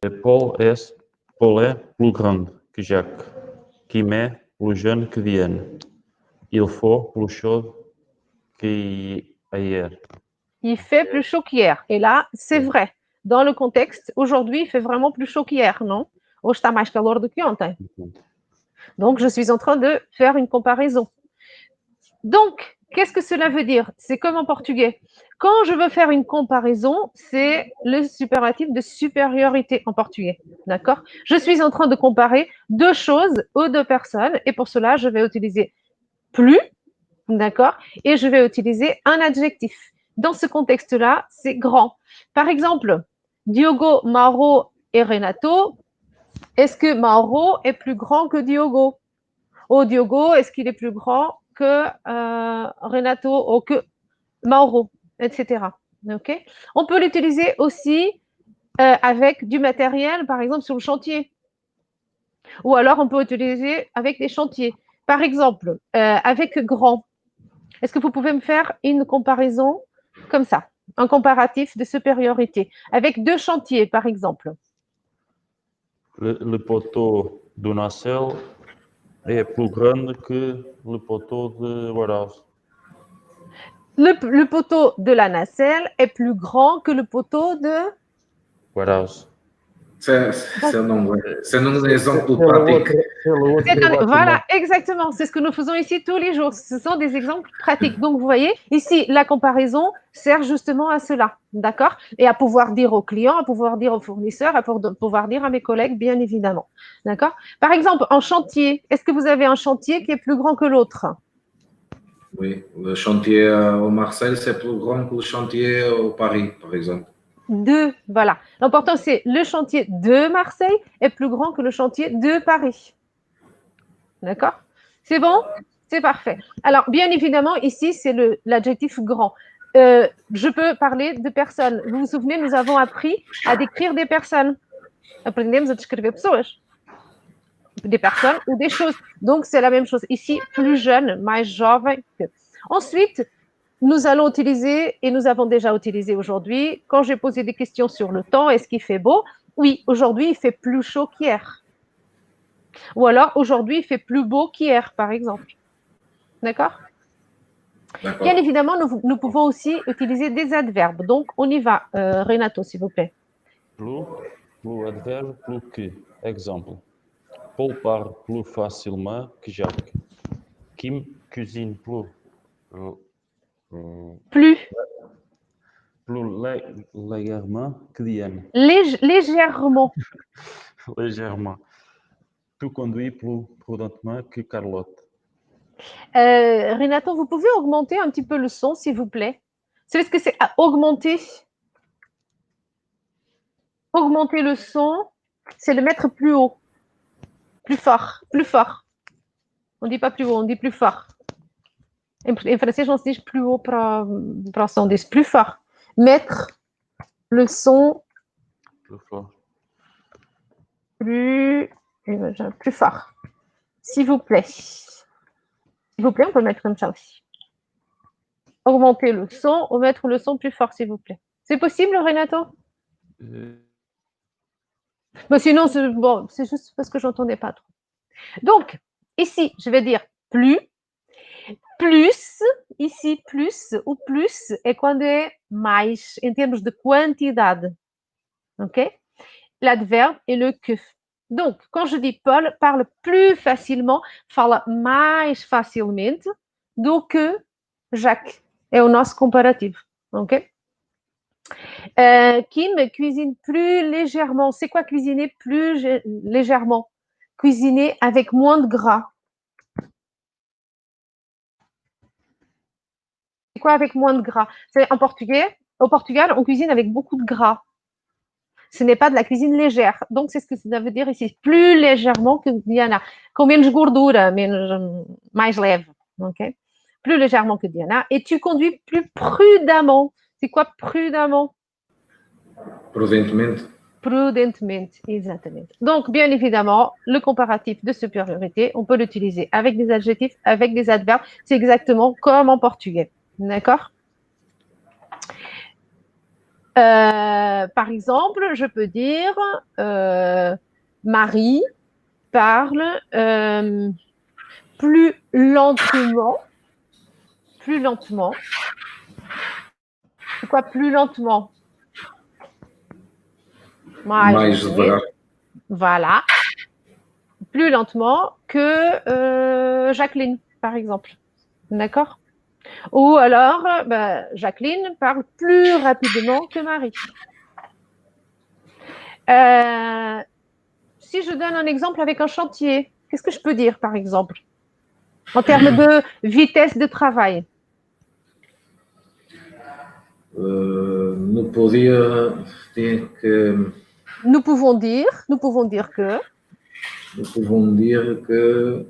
Paul est plus grand que Jacques. Kim est plus jeune que Diane. Il faut plus chaud qu'hier. Il fait plus chaud qu'hier. Et là, c'est vrai. Dans le contexte, aujourd'hui, il fait vraiment plus chaud qu'hier, non? Hoje está mais calor do que ontem. Donc, je suis en train de faire une comparaison. Donc, qu'est-ce que cela veut dire? C'est comme en portugais. Quand je veux faire une comparaison, c'est le superlatif de supériorité en portugais. D'accord? Je suis en train de comparer deux choses aux deux personnes et pour cela, je vais utiliser plus, d'accord? Et je vais utiliser un adjectif. Dans ce contexte-là, c'est grand. Par exemple, Diogo, Mauro et Renato. Est-ce que Mauro est plus grand que Diogo? Ou Diogo, est-ce qu'il est plus grand que Renato ou que Mauro, etc. Okay. On peut l'utiliser aussi avec du matériel, par exemple sur le chantier. Ou alors on peut l'utiliser avec des chantiers. Par exemple, avec grand. Est-ce que vous pouvez me faire une comparaison comme ça, un comparatif de supériorité avec deux chantiers, par exemple? Le poteau do nacelle est plus grand que le poteau de warehouse. Le poteau de la nacelle est plus grand que le poteau de Warehouse. C'est un exemple pratique. Voilà, exactement. C'est ce que nous faisons ici tous les jours. Ce sont des exemples pratiques. Donc, vous voyez, ici, la comparaison sert justement à cela. D'accord? Et à pouvoir dire aux clients, à pouvoir dire aux fournisseurs, à pouvoir dire à mes collègues, bien évidemment. D'accord? Par exemple, en chantier, est-ce que vous avez un chantier qui est plus grand que l'autre? Oui, le chantier au Marseille, c'est plus grand que le chantier au Paris, par exemple. Voilà. L'important, c'est le chantier de Marseille est plus grand que le chantier de Paris. D'accord? C'est bon? C'est parfait. Alors, bien évidemment, ici, c'est l'adjectif grand. Je peux parler de personnes. Vous vous souvenez, nous avons appris à décrire des personnes. Aprendemos a descrever pessoas. Des personnes ou des choses. Donc, c'est la même chose. Ici, plus jeune, mais jovem que. Ensuite, nous allons utiliser, et nous avons déjà utilisé aujourd'hui, quand j'ai posé des questions sur le temps, est-ce qu'il fait beau? Oui, aujourd'hui, il fait plus chaud qu'hier. Ou alors, aujourd'hui, il fait plus beau qu'hier, par exemple. D'accord? Bien évidemment, nous pouvons aussi utiliser des adverbes. Donc, on y va. Renato, s'il vous plaît. Plus adverbe, plus que. Exemple. Paul parle plus facilement que Jacques. Kim cuisine plus légèrement que Diane. Légèrement. Légèrement. Tu conduis plus prudentement que Carlotte. Renato, vous pouvez augmenter un petit peu le son, s'il vous plaît? C'est ce que c'est augmenter. Augmenter le son, c'est le mettre plus haut, plus fort, plus fort. On ne dit pas plus haut, on dit plus fort. Em francês não se diz plus haut para o som, diz plus fort. Mettre le son plus fort. Plus fort. S'il vous plaît. S'il vous plaît, on peut mettre comme ça aussi. Augmenter le son ou mettre le son plus fort, s'il vous plaît. C'est possible, Renato? Mais sinon, c'est juste parce que je n'entendais pas trop. Donc, ici, je vais dire plus. Plus, ici, plus, o plus é quando é mais, em termos de quantidade. OK? L'adverbe est le que. Donc, quand je dis Paul parle plus facilement, fala mais facilmente do que Jacques. É o nosso comparativo. OK? Kim cuisine plus légèrement. C'est quoi cuisiner plus légèrement? Cuisiner avec moins de gras. C'est quoi avec moins de gras? C'est en portugais. Au Portugal, on cuisine avec beaucoup de gras. Ce n'est pas de la cuisine légère. Donc, c'est ce que ça veut dire ici. Plus légèrement que Diana. Com menos gordura, mais leve. Okay? Plus légèrement que Diana. Et tu conduis plus prudemment. C'est quoi prudemment? Prudentemente. Prudentemente, exatamente. Donc, bien évidemment, le comparatif de supériorité, on peut l'utiliser avec des adjectifs, avec des adverbes. C'est exactement comme en portugais. D'accord? Par exemple, je peux dire Marie parle plus lentement. Plus lentement. C'est quoi plus lentement? Mais devagar. Voilà. Plus lentement que Jacqueline, par exemple. D'accord? Ou alors, Jacqueline parle plus rapidement que Marie. Si je donne un exemple avec un chantier, qu'est-ce que je peux dire, par exemple, en termes de vitesse de travail? Não podia. Tinha que. Nous pouvons dire que. Nous pouvons dire que.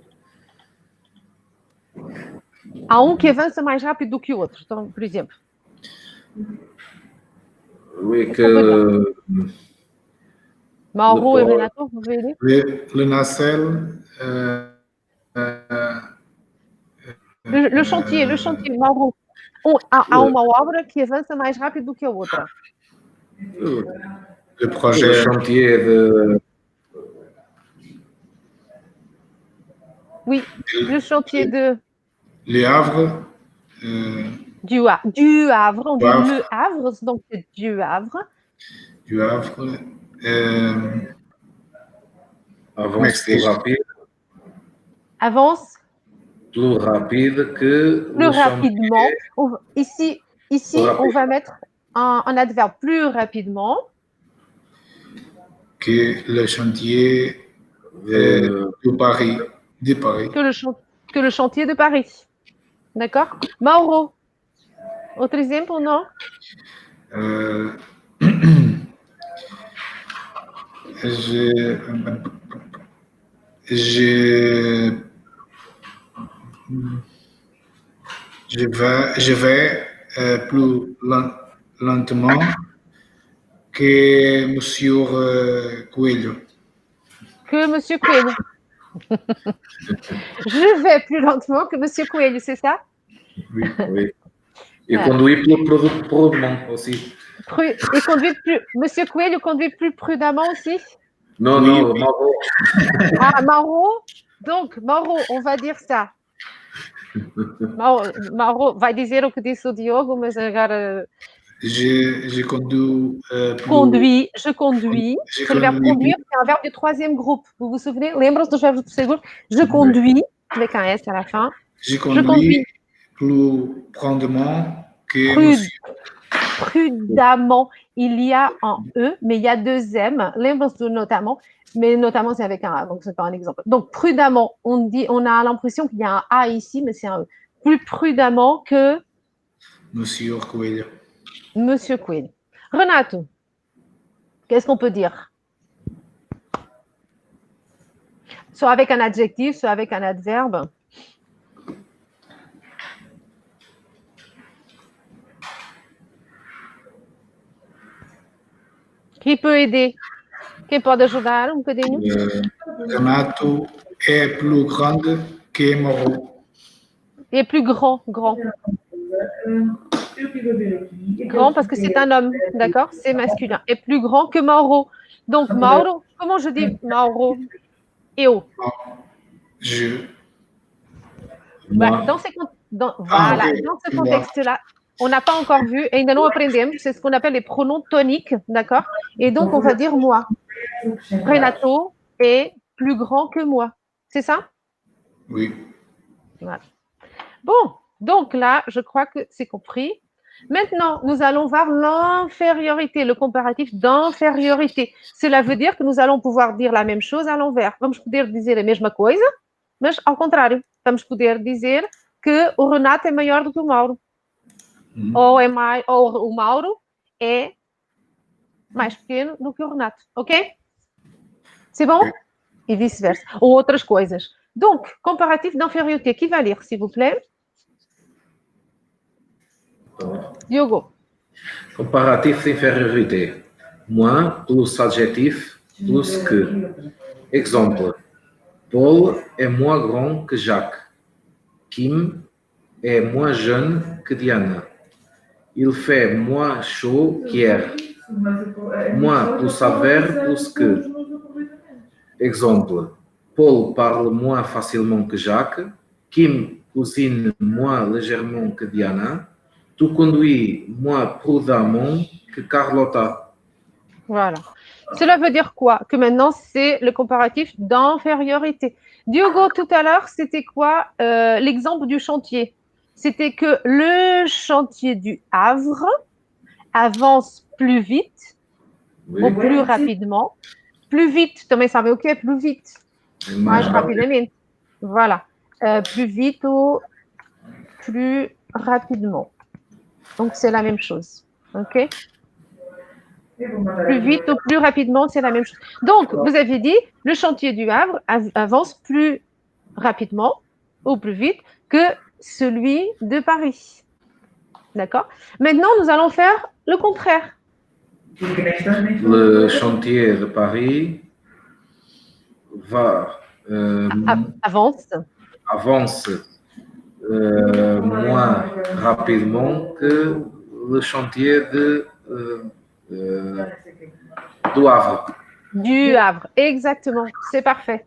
Há um que avança mais rápido do que o outro, então, por exemplo. Oui, que. Mauro et Renato, vous voulez dire? Le nacelle. Le chantier, Mauro. Há uma obra que avança mais rápido do que a outra. Le projet. Le chantier de. Oui, le chantier de. Le Havre. Du Havre, on dit Le Havre, donc c'est du Havre. Du Havre. Avance plus rapide. Avance. Plus rapide que. Plus rapidement. Ici on va mettre un adverbe plus rapidement. Que le chantier de Paris. Que le chantier de Paris. D'accord? Mauro, autre exemple, non? Je vais plus lentement que Monsieur Coelho. Que Monsieur Coelho. Je vais plus lentement que Monsieur Coelho, c'est ça? Oui, oui. Et conduit plus prudemment aussi. Et conduit plus. Monsieur Coelho conduit plus prudemment aussi? Non, oui, non, oui. Mauro. Ah, Mauro. Donc, Mauro, on va dire ça. Mauro vai dizer o que disse o Diogo, mas agora. Je conduis. Je conduis. C'est le verbe conduire, c'est un verbe du troisième groupe. Vous vous souvenez? Lembram-se dos verbos do terceiro groupe? Je conduis, avec un S à la fin. Je conduis plus prudemment que monsieur. Prudemment, il y a un E, mais il y a deux M. Lembram-se do notamment, mais notamment c'est avec un A, donc c'est pas un exemple. Donc prudemment, on a l'impression qu'il y a un A ici, mais c'est un E. Plus prudemment que Monsieur Coelho. Monsieur Coelho. Renato, qu'est-ce qu'on peut dire? Soit avec un adjectif, soit avec un adverbe. Qui peut aider? Quem pode ajudar um bocadinho? Renato est plus grande que Mauro. Il est plus grand. Grand parce que c'est un homme, d'accord? C'est masculin. Est plus grand que Mauro. Donc, Mauro, comment je dis Mauro? Eu. Moi. Dans ce contexte-là, on n'a pas encore vu, et ainda não aprendemos, c'est ce qu'on appelle les pronoms toniques, d'accord? Et donc, on va dire moi. Renato est plus grand que moi. C'est ça? Oui. Voilà. Bon, donc là, je crois que c'est compris. Maintenant, nous allons voir l'infériorité, le comparatif d'infériorité. Cela veut dire que nous allons pouvoir dire la même chose à l'envers. Vamos poder dizer a mesma coisa, mas ao contrário. Vamos poder dizer que o Renato é maior do que o Mauro. Ou o Mauro é mais pequeno do que o Renato. Ok? C'est bon? Et vice-versa. Ou outras coisas. Donc, comparatif d'infériorité. Qui va lire, s'il vous plaît? Diogo. Comparatif d'infériorité. Moins plus adjectif plus que. Exemple. Paul est moins grand que Jacques. Kim est moins jeune que Diana. il fait moins chaud qu'hier. Moins plus sévère plus que. Exemple, Paul parle moins facilement que Jacques. Kim cuisine moins légèrement que Diana. Tu conduis moins prudemment que Carlotta. Voilà. Cela veut dire quoi? Que maintenant, c'est le comparatif d'infériorité. Diogo, tout à l'heure, c'était quoi l'exemple du chantier? C'était que le chantier du Havre avance plus vite, ou plus rapidement. Plus vite, também sabe o que é plus vite? Mais rapidamente. Voilà. Plus vite ou plus rapidement. Donc, c'est la même chose. OK? Plus vite ou plus rapidement, c'est la même chose. Donc, vous avez dit, le chantier du Havre avance plus rapidement ou plus vite que celui de Paris. D'accord? Maintenant, nous allons faire le contraire. Le chantier de Paris va avance moins rapidement que le chantier du Havre. Du Havre, exactement, c'est parfait.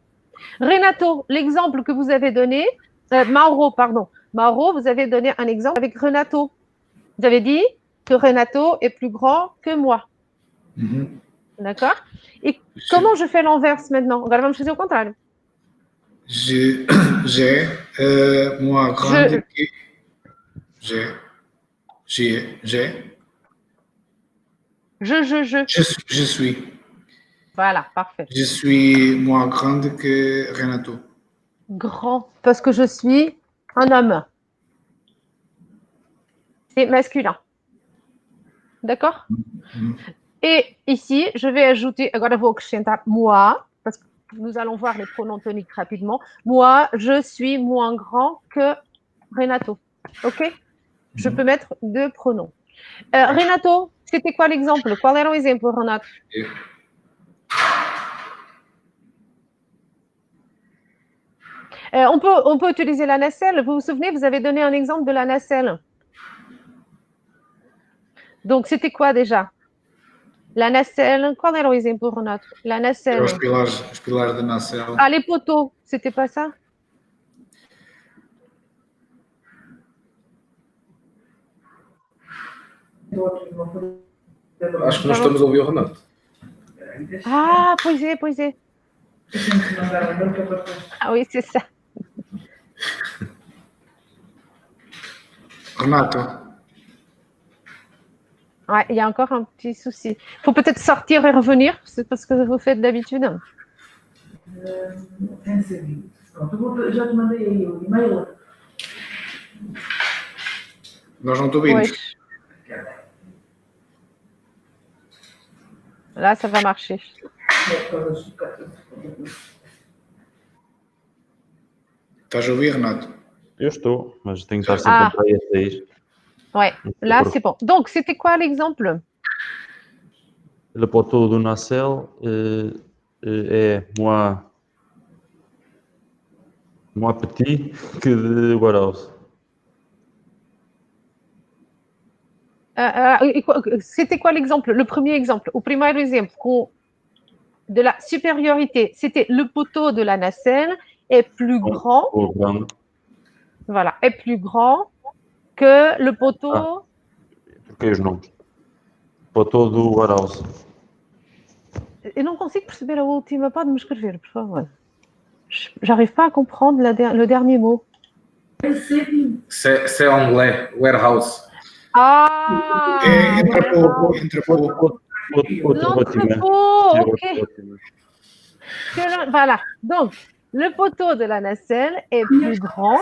Renato, l'exemple que vous avez donné, Mauro, vous avez donné un exemple avec Renato. Vous avez dit que Renato est plus grand que moi. D'accord? Et comment je fais l'inverse maintenant? Agora vamos fazer o contrário. J'ai moins grande que. Je suis. Voilà, parfait. Je suis moins grande que Renato. Grand, parce que je suis un homme. C'est masculin. D'accord? Et ici, je vais ajouter, agora vou acrescentar moi, parce que nous allons voir les pronoms toniques rapidement. Moi, je suis moins grand que Renato. OK? Je peux mettre deux pronoms. Renato, c'était quoi l'exemple? Qual era o exemplo, Renato? On peut utiliser la nacelle. Vous vous souvenez, vous avez donné un exemple de la nacelle. Donc, c'était quoi déjà? La nacelle, qual era o exemplo, Renato? La nacelle. Os pilares da nacelle. Ah, les poteaux, c'était pas ça? Acho que nós estamos a ouvir o Renato. Ah, pois é. Ah oui, c'est ça. Renato. Ouais, il y a encore un petit souci. Il faut peut-être sortir et revenir, c'est parce que vous faites d'habitude. Já te mandei aí o e-mail. Nós não te ouvimos. Ouais. Là, ça va marcher. Estás a ouvir, Renato? Eu estou, mas tenho que estar sempre a sair. Ouais, là, c'est bon. Donc, c'était quoi l'exemple? Le poteau do nacelle é moins petit que de Guaraus. C'était quoi l'exemple? Le premier exemple, au primeiro exemplo, de la supériorité, c'était le poteau de la nacelle est plus grand. Voilà, est plus grand que le poteau. Troquei os nomes. Poteau do Guaraus. Eu não consigo perceber a última, pode-me escrever, por favor. J'arrive pas à comprendre le dernier mot. C'est anglais, warehouse. Ah! Entrepôt. L'entrepôt, ok. Voilà, donc le poteau de la nacelle est plus grand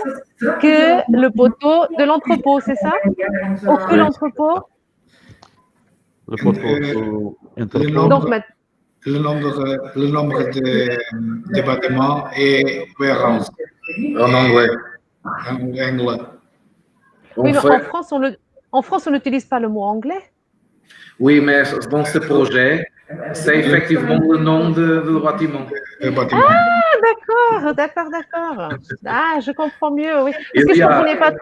que le poteau de l'entrepôt, c'est ça? Ou que l'entrepôt? Le poteau do entrepôt. Donc, le nombre de bâtiments est warehouse. En anglais. En anglais. Oui, mais en France, on n'utilise pas le mot anglais. Oui, mais dans ce projet, c'est effectivement le nom de bâtiment. Ah, d'accord. Ah, je comprends mieux, oui. Parce que je ne comprenais pas.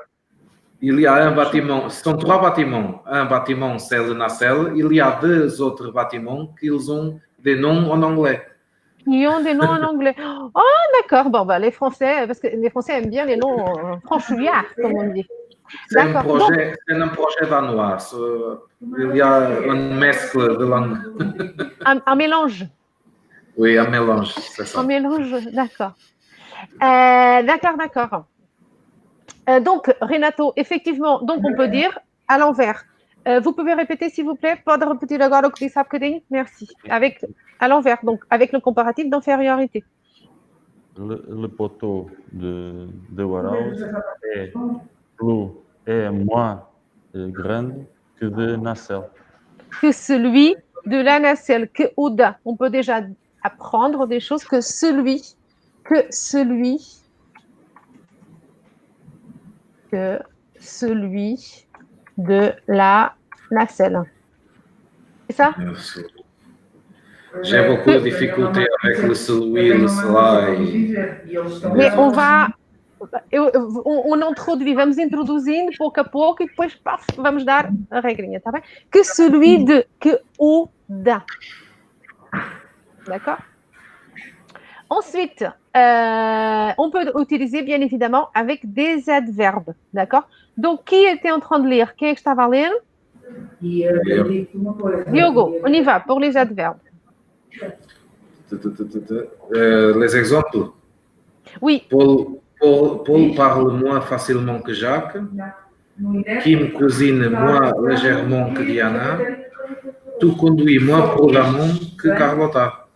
Il y a un bâtiment, ce sont 3 bâtiments. Un bâtiment, c'est le nacelle. Il y a 2 autres bâtiments qui ont des noms en anglais. Ils ont des noms en anglais. Oh, d'accord. Bon, bah, les Français, parce que les Français aiment bien les noms franchouillards, comme on dit. C'est un D'accord. projet danois. Il y a une mescle de langues. Un mélange. Oui, un mélange, c'est ça. Un mélange, d'accord. D'accord. Donc, Renato, effectivement, donc on peut dire à l'envers. Vous pouvez répéter, s'il vous plaît? Pode repetir agora o que disse há bocadinho? Merci. À l'envers, donc avec le comparatif d'infériorité. Le poteau de warehouse est moins grande que de nacelle. Que celui de la nacelle, que o da. On peut déjà apprendre des choses que celui de la nacelle. C'est ça? J'ai beaucoup de difficultés avec le celui, le cela. Mais on introduit, vamos introduzindo pouco a pouco e depois paf, vamos dar a regrinha, tá bem? Que celui de, que o da. D'accord? Ensuite, on peut utiliser bien évidemment avec des adverbes, d'accord? Donc, qui était en train de lire? Quem é que estava a ler? Diogo, on y va pour les adverbes. Les exemples. Oui. Paul parle moins facilement que Jacques. Kim cuisine moins légèrement que Diana. Tu conduis moins prudemment que Carlotta.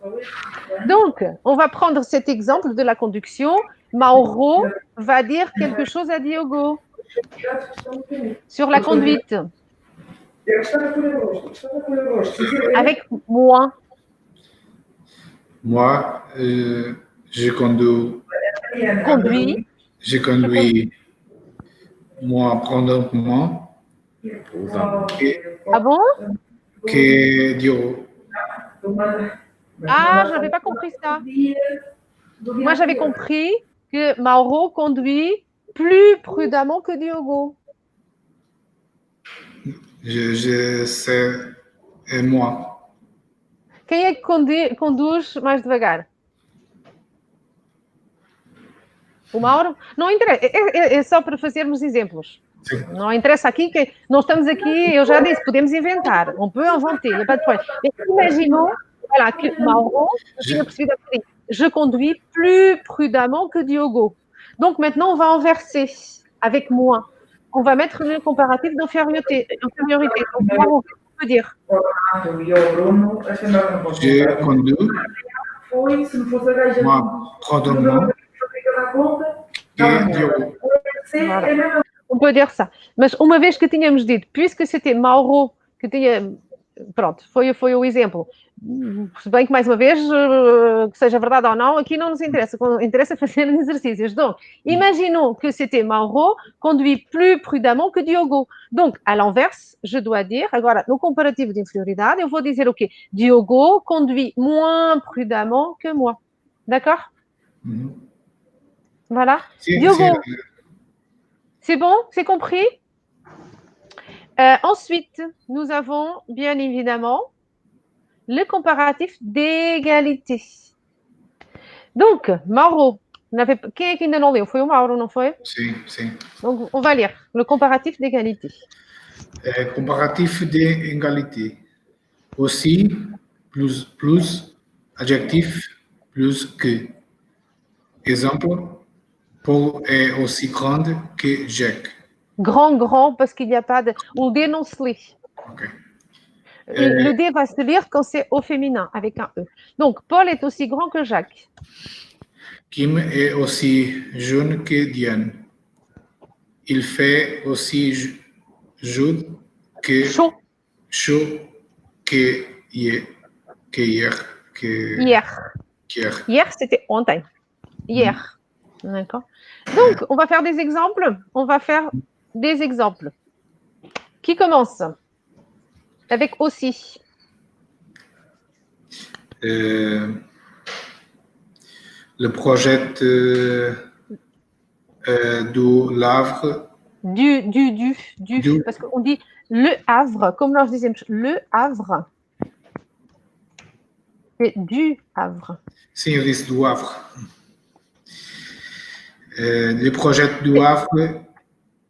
Donc, on va prendre cet exemple de la conduction. Mauro va dire quelque chose à Diogo sur la conduite. Avec moi. Moi, je conduis moins prudemment. Ah bon? Que Diogo. Ah, je n'avais pas compris ça. Moi, j'avais compris que Mauro conduit plus prudemment que Diogo. Je sais, et moi. Quem é que conduz mais devagar? O Mauro? Não interessa, é só para fazermos exemplos. Sim. Não interessa aqui, que nós estamos aqui, eu já disse, podemos inventar. On peut inventer, il n'y a pas de problème. Imaginons voilà, que Mauro, je conduis plus prudemment que Diogo. Donc maintenant, on va inverser avec moi. On va mettre le comparatif d'infériorité. Donc, Mauro, qu'est-ce qu'on peut dire? Je conduis moins prudemment que Diogo. Voilà. On peut dire ça. Mas uma vez que tínhamos dito, puisque c'était Mauro que tinha... Pronto, foi o exemplo. Se bem que, mais uma vez, que seja verdade ou não, aqui não nos interessa. Interessa fazer exercícios. Donc, imaginons que c'était Mauro conduit plus prudemment que Diogo. Donc, à l'inverse, je dois dire, agora, no comparativo de inferioridade, eu vou dizer o quê? Diogo conduit moins prudemment que moi. D'accord? Voilà. Diogo, c'est bon? C'est compris? Ensuite, nous avons bien évidemment le comparatif d'égalité. Donc, Mauro, quem é que ainda não leu? Foi o Mauro, não foi? Sim. Donc, on va lire le comparatif d'égalité. Comparatif d'égalité. Aussi, plus, adjectif, plus que. Exemple, Paul est aussi grande que Jacques. Grand, parce qu'il n'y a pas de... O D não se lit. Okay. Le D va se lire quand c'est au féminin, avec un E. Donc, Paul est aussi grand que Jacques. Kim est aussi jeune que Diane. Il fait aussi chaud que hier. Hier, c'était ontem. Hier. D'accord. Donc, on va faire des exemples. Qui commence? Avec aussi. Le projet du Havre Du. Parce qu'on dit le Havre, comme nós dizemos le Havre. C'est du Havre. Sim, eu disse do Havre. Le projet do Havre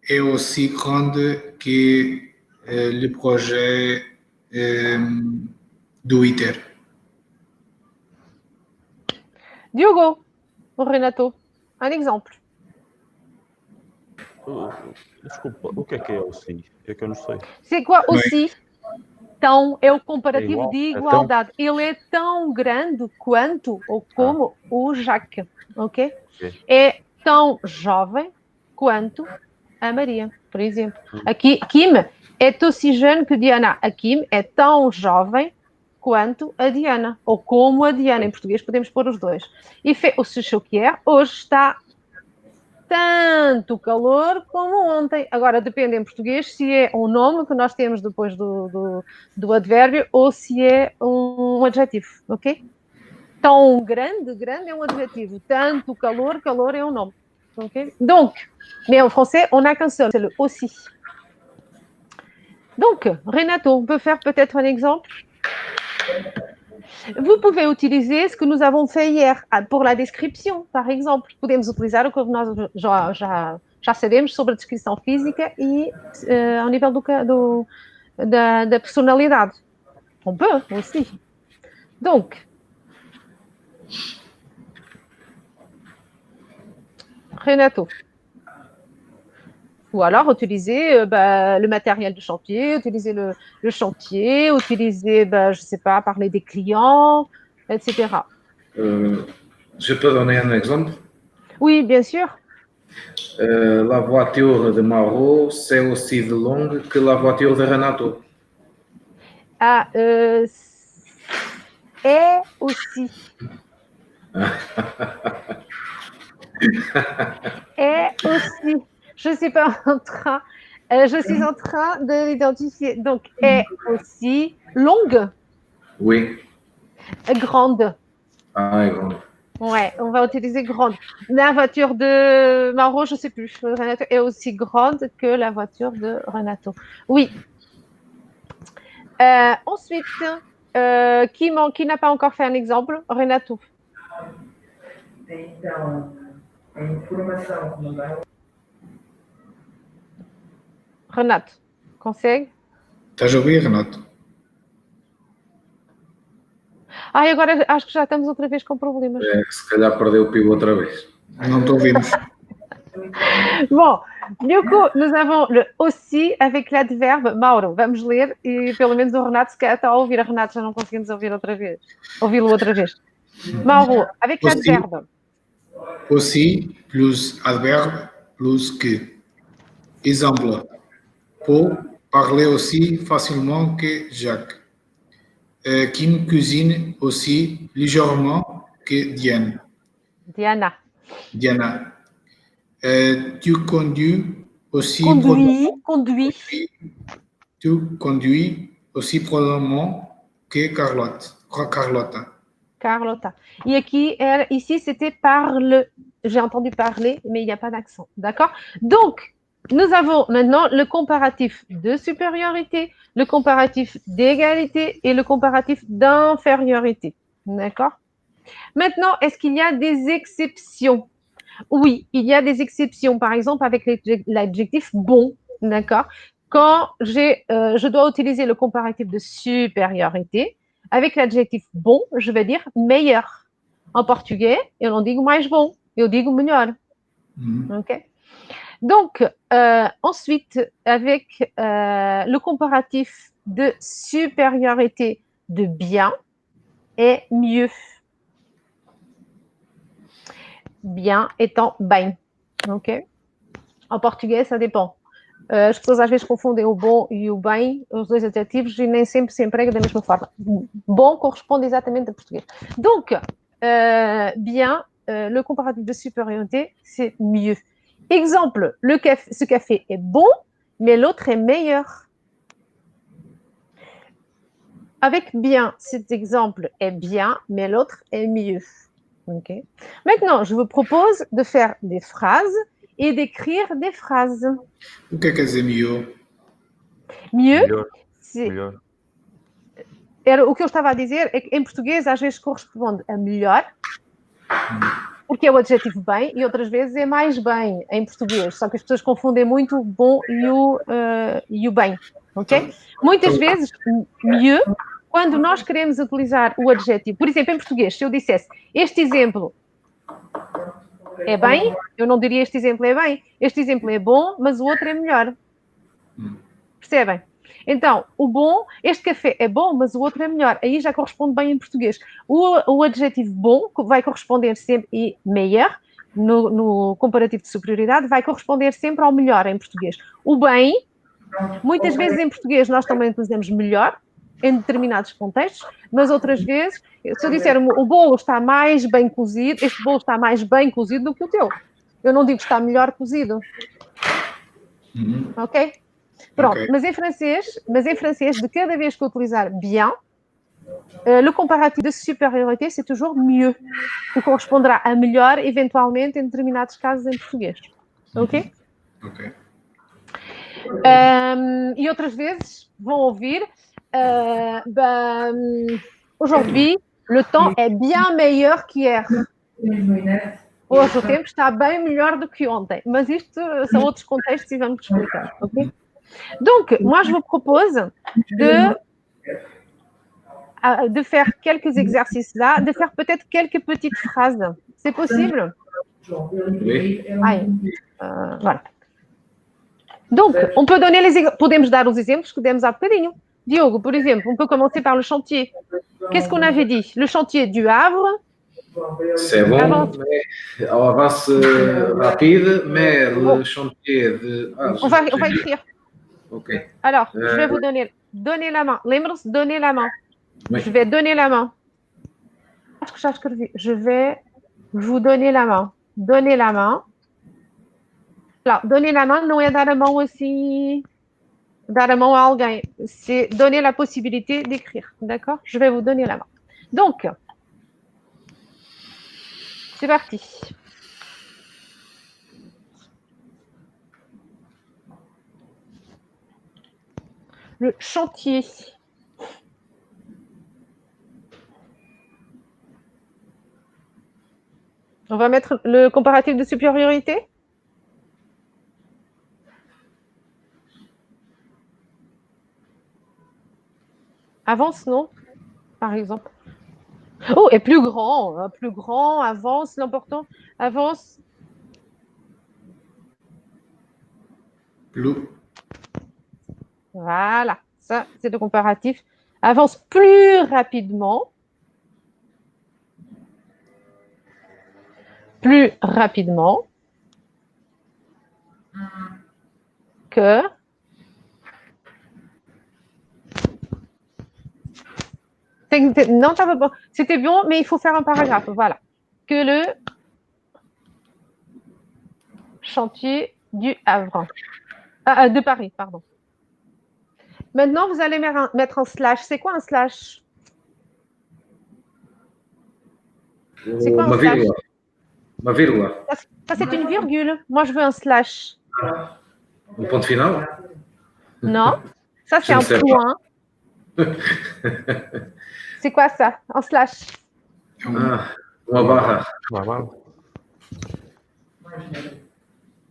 est aussi grand que le projet do ITER. Diogo, ou Renato, un exemple. Desculpa, o que é aussi? É que eu não sei. C'est quoi aussi? Tão é o comparativo igual, de é tão. igualdade. Ele é tão grande quanto ou como o Jacques, ok? É tão jovem quanto a Maria, por exemplo. Aqui, Kim é aussi jeune que Diana. A Kim é tão jovem quanto a Diana, ou como a Diana. Em português podemos pôr os dois. E o Choquier hoje está tanto calor como ontem. Agora, depende em português se é um nome que nós temos depois do advérbio ou se é um adjetivo, ok? Tão grande é um adjetivo. Tanto calor est un nom. Okay? Donc, mais en français, on n'a qu'un seul, c'est le aussi. Donc, Renato, on peut faire peut-être un exemple. Vous pouvez utiliser ce que nous avons fait hier pour la description, par exemple. Podemos utilizar o que nós já sabemos sobre a descrição física e ao nível da personalidade. On peut aussi. Donc, Renato. Ou alors utiliser le matériel du chantier, utiliser le chantier, utiliser, je ne sais pas, parler des clients, etc. Je peux donner un exemple? Oui, bien sûr. La voiture de Mauro, c'est aussi de longue que la voiture de Renato. Ah, est aussi. Est aussi. Je ne suis pas en train. Je suis en train de l'identifier. Donc, est aussi longue. Oui. Grande. Ah, est grande. Ouais, on va utiliser grande. La voiture de Mauro, je ne sais plus. Renato est aussi grande que la voiture de Renato. Oui. Ensuite, qui n'a pas encore fait un exemple? Renato. Renato, consegue? Estás a ouvir, Renato? Ai, agora acho que já estamos outra vez com problemas. Se calhar perdeu o pio outra vez. Não te ouvimos. Bon, du coup, nous avons le aussi avec l'adverbe Mauro. Vamos ler e pelo menos o Renato se calhar está a ouvir. A Renato já não conseguimos ouvi-lo outra vez. Mauro, avec l'adverbe. Aussi plus adverbe plus que. Exemple. Paul parlait aussi facilement que Jacques. Kim cuisine aussi légèrement que Diana. Tu conduis aussi Tu conduis aussi probablement que Carlotta. Et ici, c'était parle. J'ai entendu parler, mais il n'y a pas d'accent. D'accord? Donc, nous avons maintenant le comparatif de supériorité, le comparatif d'égalité et le comparatif d'infériorité. D'accord? Maintenant, est-ce qu'il y a des exceptions? Oui, il y a des exceptions. Par exemple, avec l'adjectif bon. D'accord? Quand je dois utiliser le comparatif de supériorité, avec l'adjectif bon, je vais dire meilleur. En portugais, eu não digo mais bom, eu digo melhor. Ok? Donc, ensuite, avec le comparatif de supériorité de bien et mieux. Bien étant bem. Ok? En português, ça dépend. As pessoas às vezes confundem o bom e o bem, os dois adjetivos, e nem sempre se emprega da mesma forma. Bom corresponde exatamente a português. Donc, bien, le comparatif de supériorité, c'est mieux. Exemple, ce café est bon, mais l'autre est meilleur. Avec bien, cet exemple est bien, mais l'autre est mieux. Okay. Maintenant, je vous propose de faire des phrases et d'écrire des phrases. O que é dizer mieux? Mieux, Melhor. c'est... Melhor. Era, o que eu estava a dizer é que em português às vezes corresponde a melhor, porque é o adjetivo bem, e outras vezes é mais bem em português. Só que as pessoas confundem muito o bom e o bem, ok? Muitas vezes, mieux, quando nós queremos utilizar o adjetivo, por exemplo, em português, se eu dissesse este exemplo é bem, eu não diria este exemplo é bem, este exemplo é bom, mas o outro é melhor. Percebem? Então, o bom, este café é bom, mas o outro é melhor. Aí já corresponde bem em português. O adjetivo bom vai corresponder sempre, e meilleur, no comparativo de superioridade, vai corresponder sempre ao melhor em português. O bem, muitas vezes em português nós também utilizamos melhor, em determinados contextos, mas outras vezes, se eu disser o bolo está mais bem cozido, este bolo está mais bem cozido do que o teu. Eu não digo que está melhor cozido. Ok? Pronto, Ok. mas em francês, de cada vez que eu utilizar bien, le comparatif de supériorité, c'est toujours mieux, que correspondrá a melhor, eventualmente, em determinados casos em português. Ok? Ok. E outras vezes vão ouvir aujourd'hui, le temps est bien meilleur qu'hier. Hoje o tempo está bem melhor do que ontem. Mas isto são outros contextos e vamos explicar, ok? Donc, moi, je vous propose de faire quelques exercices là, de faire peut-être quelques petites phrases. C'est possible? Oui. Voilà. Donc, on peut donner podemos dar os exemplos que demos há bocadinho. Diogo, por exemplo, on peut commencer par le chantier. Qu'est-ce qu'on avait dit? Le chantier du Havre. C'est bon, Avance. mais on avance rapide, mais le chantier de... Ah, On va écrire. Ok. Alors, je vais vous donner la main. Lembram-se, donner la main. Oui. Je vais donner la main. Acho que já escrevi. Je vais vous donner la main. Donner la main. Alors, donner la main não é dar a mão assim, dar a mão a alguém. C'est donner la possibilité d'écrire. D'accord? Je vais vous donner la main. Donc, c'est parti. Le chantier. On va mettre le comparatif de supériorité. Avance, non? Par exemple. Oh, et plus grand, avance, l'important, avance. Plus. Voilà, ça, c'est le comparatif. Avance plus rapidement. Plus rapidement que non, ça va pas. C'était bon, mais il faut faire un paragraphe. Voilà. Que le chantier du Havre. De Paris, pardon. Maintenant, vous allez mettre un slash. C'est quoi un slash? C'est quoi un slash? Ma virgule. Ça, c'est une virgule. Moi, je veux un slash. Un point final? Non. Ça, c'est un point. C'est quoi ça? Un slash. Ah, uma barra.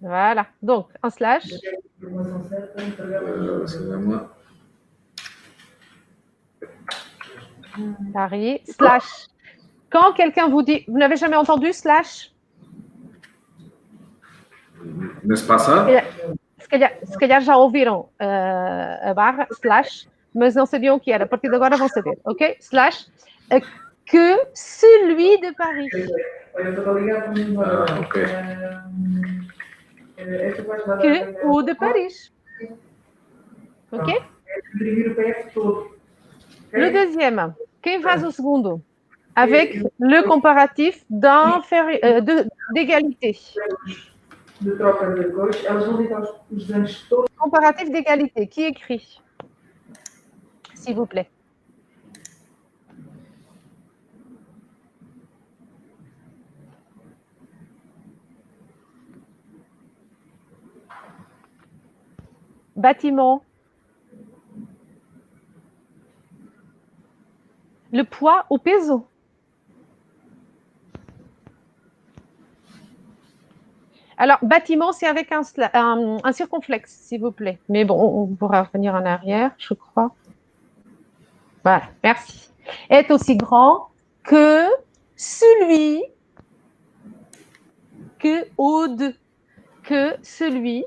Voilà. Donc, un slash. Excusez-moi. Paris. Slash. Quand quelqu'un vous dit... Vous n'avez jamais entendu slash? N'est-ce pas ça? Se calhar já ouviram a barra, slash, mas não sabiam o que era. A partir de agora vão saber, ok? Slash, que celui de Paris. Ah, ok. Que o de Paris. Ok? Le deuxième. Quem faz o segundo? Avec le comparatif d'égalité. Comparatif d'égalité. Qui écrit? S'il vous plaît. bâtiment. Le poids au peso. Alors, bâtiment, c'est avec un circonflexe, s'il vous plaît. Mais bon, on pourra revenir en arrière, je crois. Voilà, merci. Est aussi grand que celui, que Aude, que celui.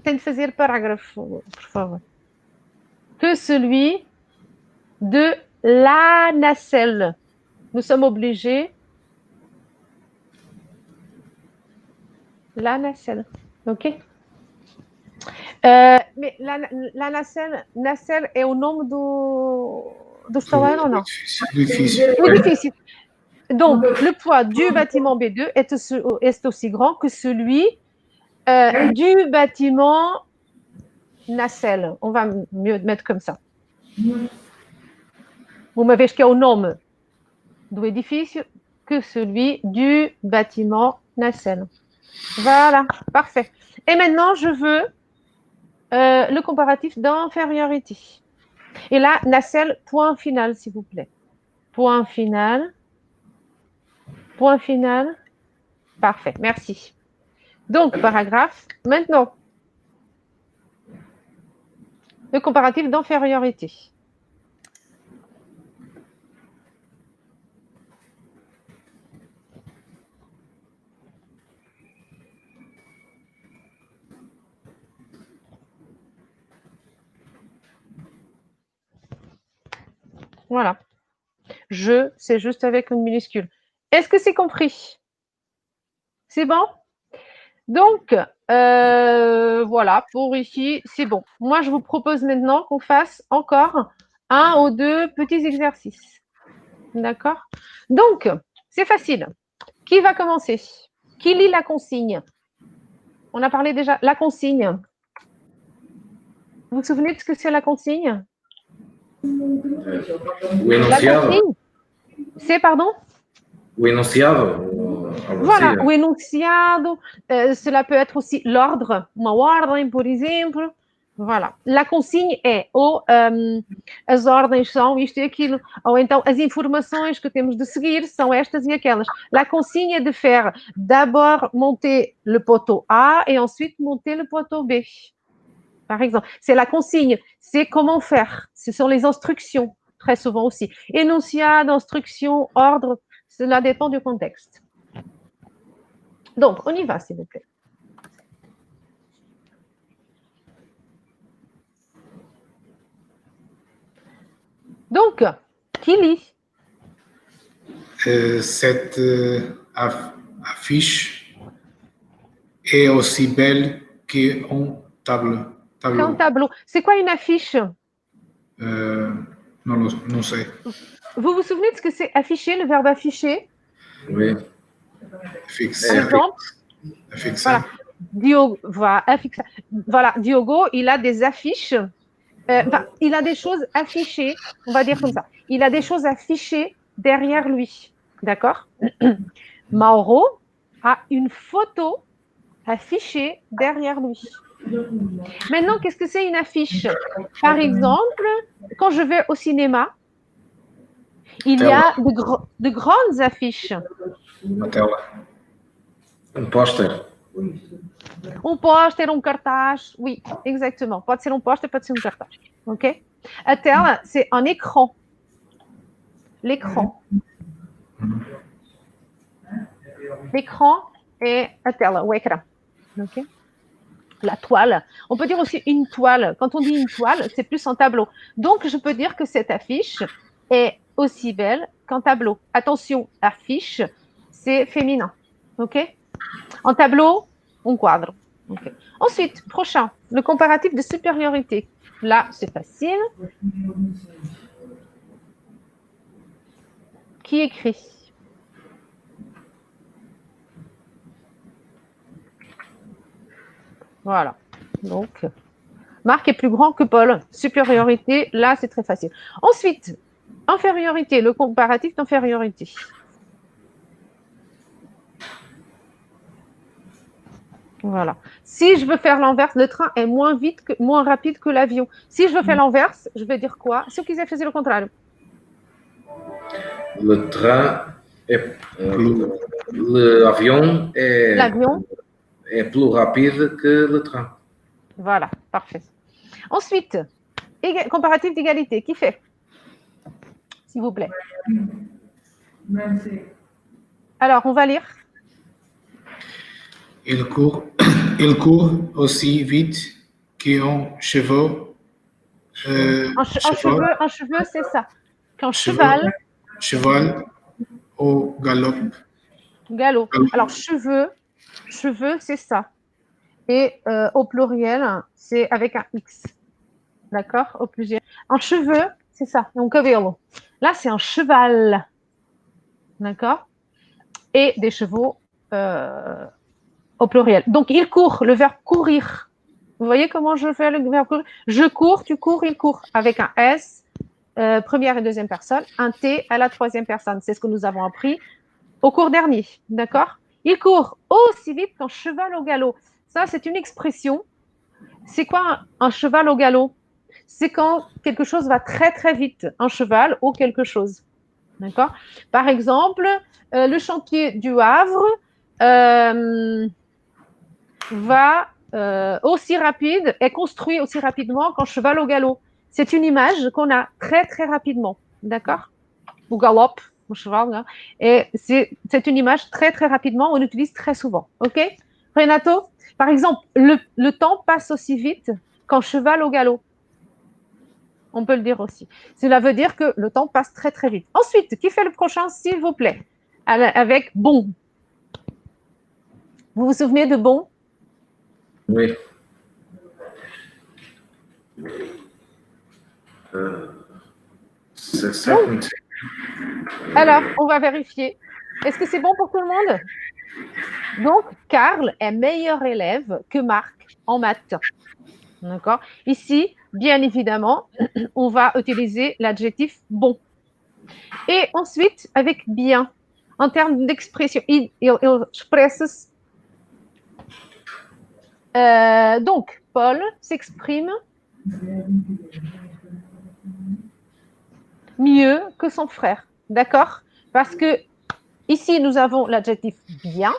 Tente fazer parágrafo, por favor. Que celui de la nacelle. Nous sommes obligés. La nacelle, ok? Mais la nacelle est au nom do estaleiro ou non? Difícil. L'édifice. Donc, le poids du bâtiment B2 est aussi grand que celui du bâtiment nacelle. On va mieux mettre comme ça. Uma vez que é o nome do edifício que celui du bâtiment nacelle. Voilà, parfait. Et maintenant, je veux le comparatif d'infériorité. Et là, nacelle, point final, s'il vous plaît. Point final. Point final. Parfait, merci. Donc, paragraphe. Maintenant, le comparatif d'infériorité. Voilà. Je, c'est juste avec une minuscule. Est-ce que c'est compris? C'est bon? Donc, voilà, pour ici, c'est bon. Moi, je vous propose maintenant qu'on fasse encore un ou deux petits exercices. D'accord? Donc, c'est facile. Qui va commencer? Qui lit la consigne? On a parlé déjà. La consigne. Vous vous souvenez de ce que c'est la consigne? O La enunciado? consigne, c'est, pardon? O enunciado? Algo Voilà, assim, o enunciado, cela peut être aussi l'ordre, uma ordem, por exemplo. Voilà. La consigne é ou as ordens são isto e aquilo, ou então as informações que temos de seguir são estas e aquelas. La consigne est de faire d'abord monter le poteau A et ensuite monter le poteau B. Par exemple, c'est la consigne, c'est comment faire, ce sont les instructions, très souvent aussi. Énonciade, instruction, ordre, cela dépend du contexte. Donc, on y va, s'il vous plaît. Donc, qui lit? Cette affiche est aussi belle qu'un tableau. C'est un tableau. C'est quoi une affiche? Non sais. Vous vous souvenez de ce que c'est afficher, le verbe afficher? Oui. Fixe. Par exemple, Fixe. voilà. Voilà, Diogo, il a des affiches. Il a des choses affichées, on va dire comme ça. Il a des choses affichées derrière lui. D'accord? Mauro a une photo affichée derrière lui. Maintenant, qu'est-ce que c'est une affiche? Par exemple, quand je vais au cinéma, il y a de grandes affiches. Uma tela. Póster. Póster, cartaz. Oui, exactement. Pode ser póster, pode ser cartaz. OK? A tela, c'est un écran. L'écran. L'écran et a tela, o écran. OK? La toile. On peut dire aussi une toile. Quand on dit une toile, c'est plus un tableau. Donc, je peux dire que cette affiche est aussi belle qu'un tableau. Attention, affiche, c'est féminin. OK? En tableau, on quadre. Okay. Ensuite, prochain, le comparatif de supériorité. Là, c'est facile. Qui écrit? Voilà. Donc, Marc est plus grand que Paul. Supériorité, là, c'est très facile. Ensuite, infériorité, le comparatif d'infériorité. Voilà. Si je veux faire l'inverse, le train est moins rapide que l'avion. Si je veux faire l'inverse, je vais dire quoi? Se eu quiser fazer o contrário. Le train est. L'avion L'avion, est plus rapide que le train. voilà, parfait. Ensuite, comparatif d'égalité. Qui fait? S'il vous plaît. Même c'est. Alors, on va lire. Il court aussi vite qu'un cheval. Un cheveu, c'est ça. Qu'un Cheval. cheval, Au galop. galop. Alors, cheveux, c'est ça. Et au pluriel, c'est avec un X. D'accord? Au pluriel. Un cheveu, c'est ça. Un cabelo. Là, c'est un cheval. D'accord? Et des chevaux au pluriel. Donc, il court, le verbe courir. Vous voyez comment je fais le verbe courir? Je cours, tu cours, il court. Avec un S, première et deuxième personne, un T à la troisième personne. C'est ce que nous avons appris au cours dernier. D'accord? Il court aussi vite qu'un cheval au galop. Ça, c'est une expression. C'est quoi un cheval au galop? C'est quand quelque chose va très, très vite. Un cheval ou quelque chose. D'accord? Par exemple, le chantier du Havre va aussi rapide, est construit aussi rapidement qu'un cheval au galop. C'est une image qu'on a très, très rapidement. D'accord? Ou galope, au cheval. Hein? Et c'est une image très, très rapidement, on l'utilise très souvent. OK? Renato, par exemple, le temps passe aussi vite qu'un cheval au galop. On peut le dire aussi. Cela veut dire que le temps passe très, très vite. Ensuite, qui fait le prochain, s'il vous plaît? Avec bon. Vous vous souvenez de bon? Oui. C'est ça. Alors, on va vérifier. Est-ce que c'est bon pour tout le monde? Donc, Karl est meilleur élève que Marc en maths. D'accord? Ici, bien évidemment, on va utiliser l'adjectif bon. Et ensuite, avec bien, en termes d'expression, il expresse. Donc, Paul s'exprime mieux que son frère. D'accord? Parce que ici, nous avons l'adjectif bien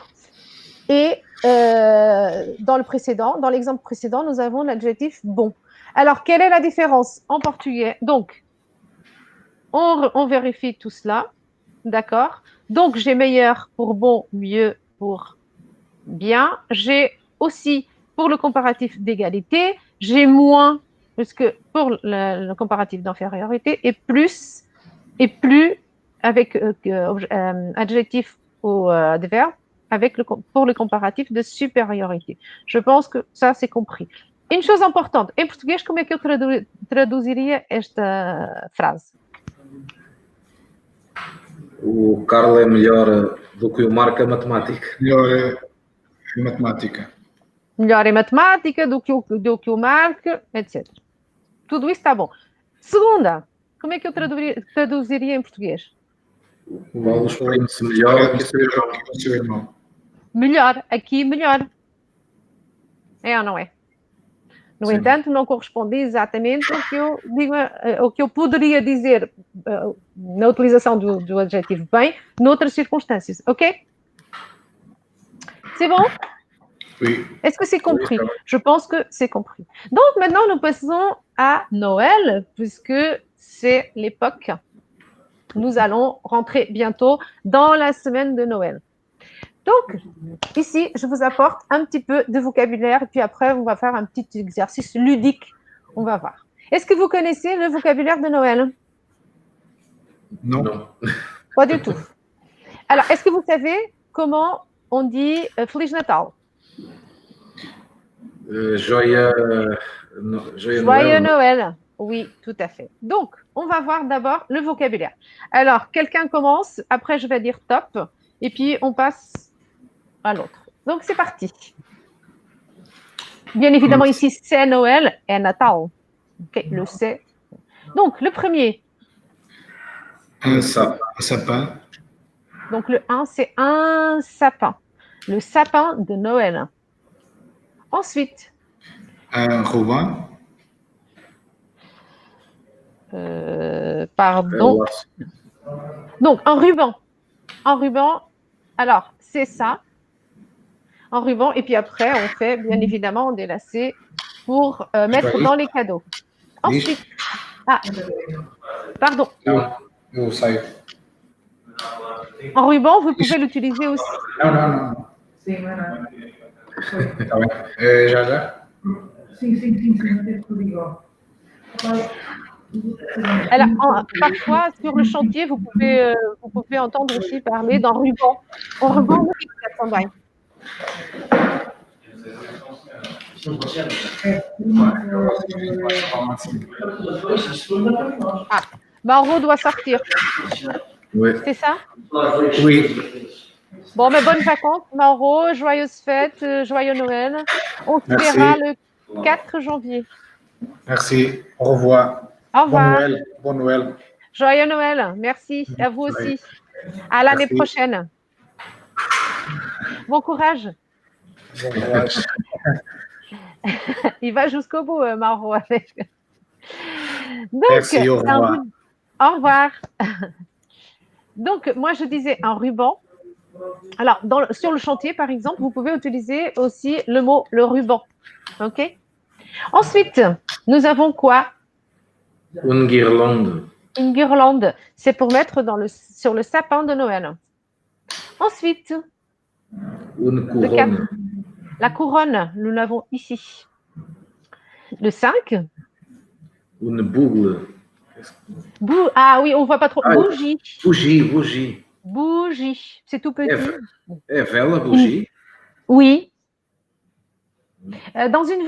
et dans l'exemple précédent, nous avons l'adjectif bon. Alors, quelle est la différence en portugais? Donc, on vérifie tout cela. D'accord? Donc, j'ai meilleur pour bon, mieux pour bien. J'ai aussi pour le comparatif d'égalité, j'ai moins, puisque pour le comparatif d'infériorité, et plus avec adjectif ou adverbe pour le comparatif de supériorité. Je pense que ça, c'est compris. Une chose importante, em português, como é que eu traduziria esta frase? O Carlos é melhor do que o Marco a matemática. Melhor em matemática. Melhor em matemática do que o Marco, etc. Tudo isso está bom. Segunda, como é que eu traduziria em português? O Paulo exprime-se melhor que o seu irmão. Melhor, aqui melhor. É ou não é? No Sim. entanto, não corresponde exatamente ao que eu poderia dizer na utilização do adjetivo bem, noutras circunstâncias, ok? C'est bon? Oui. Est-ce que c'est compris? Oui, je pense que c'est compris. Donc, maintenant, nous passons à Noël, puisque c'est l'époque. Nous allons rentrer bientôt dans la semaine de Noël. Donc, ici, je vous apporte un petit peu de vocabulaire, et puis après, on va faire un petit exercice ludique. On va voir. Est-ce que vous connaissez le vocabulaire de Noël? Non. Pas du tout. Alors, est-ce que vous savez comment on dit Feliz Natal? Joyeux Noël. Oui, tout à fait. Donc, on va voir d'abord le vocabulaire. Alors, quelqu'un commence, après je vais dire top, et puis on passe à l'autre. Donc, c'est parti. Bien évidemment, ici, c'est Noël et Natal. Ok, le c'est. Donc, le premier. Un sapin. Donc, le 1, c'est un sapin. Le sapin de Noël. Ensuite, Un ruban. pardon. Donc, un ruban. Un ruban, alors, c'est ça. Un ruban. Et puis après, on fait, bien évidemment, des lacets pour mettre dans les cadeaux. Ensuite, pardon. Não, eu saio. Un ruban, vous pouvez l'utiliser aussi. Não. Sim, não é nada. Tá bem. Já. Sim, manteve tudo igual. Alors, parfois, sur le chantier, vous pouvez entendre aussi parler d'un ruban. Un ruban, oui, também. Mauro doit sortir. Oui. C'est ça? Oui. Bon, mais bonnes vacances, Mauro. Joyeuses fêtes, joyeux Noël. On se Merci. verra le 4 janvier. Merci. Au revoir. Au revoir. Bon Noël. Joyeux Noël. Merci. À vous aussi. À l'année Merci. prochaine. Bon courage. Bon courage. Il va jusqu'au bout, Mauro. Donc, Merci, au revoir. Au revoir. Donc, moi, je disais un ruban. Alors, sur le chantier, par exemple, vous pouvez utiliser aussi le mot le ruban. OK? Ensuite, nous avons quoi? Une guirlande. Une guirlande. C'est pour mettre sur le sapin de Noël. Ensuite, Une couronne. La couronne, nous l'avons ici. Le 5. Une bougle. Ah oui, on ne voit pas trop. Bougie. Bougie. Bougie. C'est tout petit. É vela, bougie? Oui. Dans une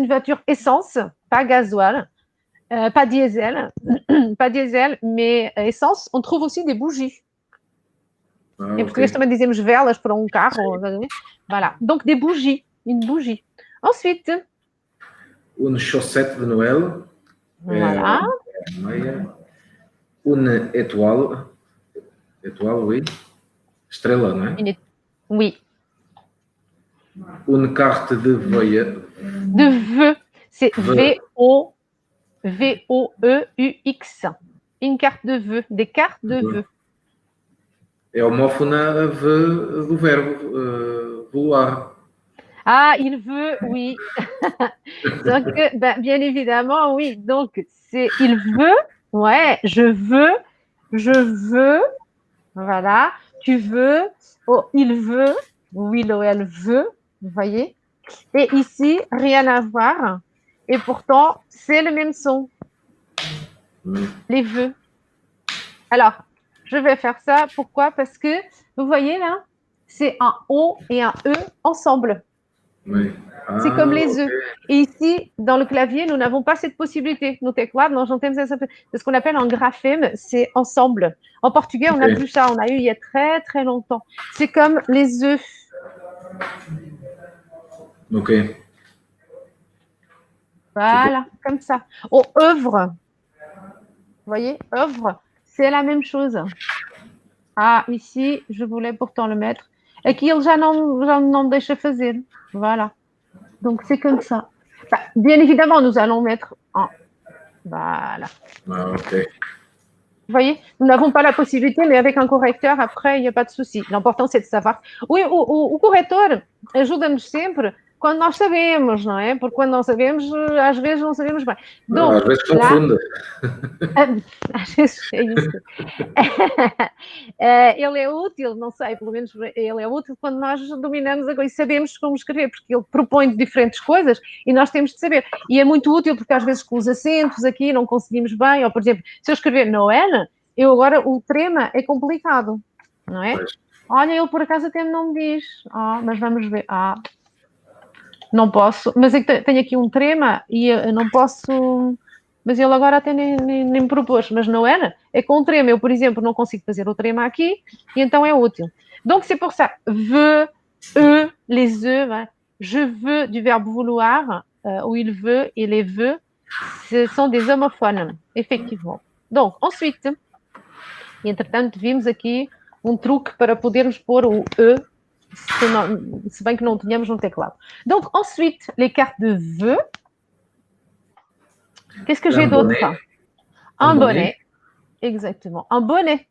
voiture essence, pas gasoil, pas diesel, mais essence, on trouve aussi des bougies. Em português também dizemos velas para carro. Voilà. Donc, des bougies. Une bougie. Ensuite. Une chaussette de Noël. Voilà. Une étoile. Étoile, oui. Estrela, não é? Oui. Une carte de voyage. De vœux. C'est V-O-E-U-X. Une carte de vœux. Des cartes de vœux. É homófona do verbo voar. Ah, il veut, oui. Donc, bien évidemment, oui. Donc, c'est il veut, ouais, je veux, voilà, tu veux, oh, il veut, oui, Noël veut, vous voyez. Et ici, rien à voir. Et pourtant, c'est le même son. Les vœux. Alors, je vais faire ça. Pourquoi? Parce que, vous voyez là, c'est un O et un E ensemble. Oui. C'est comme les œufs. Et ici, dans le clavier, nous n'avons pas cette possibilité. No teclado, nós não temos essa. C'est ce qu'on appelle un graphème, c'est ensemble. En portugais, on n'a plus ça. On a eu il y a très, très longtemps. C'est comme les œufs. Ok. Voilà, comme ça. Oh, œuvre. Vous voyez, œuvre, c'est la même chose. Ah, ici, je voulais pourtant le mettre. Et qu'il já não deixa fazer. Voilà. Donc, c'est comme ça. Bah, bien évidemment, nous allons mettre en... Voilà. Ah, ok. Vous voyez, nous n'avons pas la possibilité, mais avec un correcteur, après, il n'y a pas de souci. L'important, c'est de savoir. Oui, o corretor ajuda-nos sempre quando nós sabemos, não é? Porque quando não sabemos, às vezes não sabemos bem. Donc, às vezes confunde. Às vezes é isso. Ele é útil, não sei, pelo menos ele é útil quando nós dominamos agora e sabemos como escrever, porque ele propõe diferentes coisas e nós temos de saber. E é muito útil porque às vezes com os acentos aqui não conseguimos bem, ou por exemplo, se eu escrever Noel, eu agora o trema é complicado, não é? Olha, ele por acaso até não me diz, mas vamos ver. Não posso, mas é que tenho aqui um trema e eu não posso, mas ele agora até nem me propôs, mas não era, é com o trema, eu por exemplo não consigo fazer o trema aqui e então é útil. Donc c'est pour ça, veux, eux, les œufs, hein. Je veux du verbe vouloir, ou il veut et les vœux, ce sont des homophones, effectivement. Donc ensuite, entretanto vimos aqui um truque para podermos pôr o E se bem que não tínhamos no teclado. Donc, ensuite, les cartes de vœux. Qu'est-ce que j'ai d'autre? Un bonnet. Exactement, un bonnet.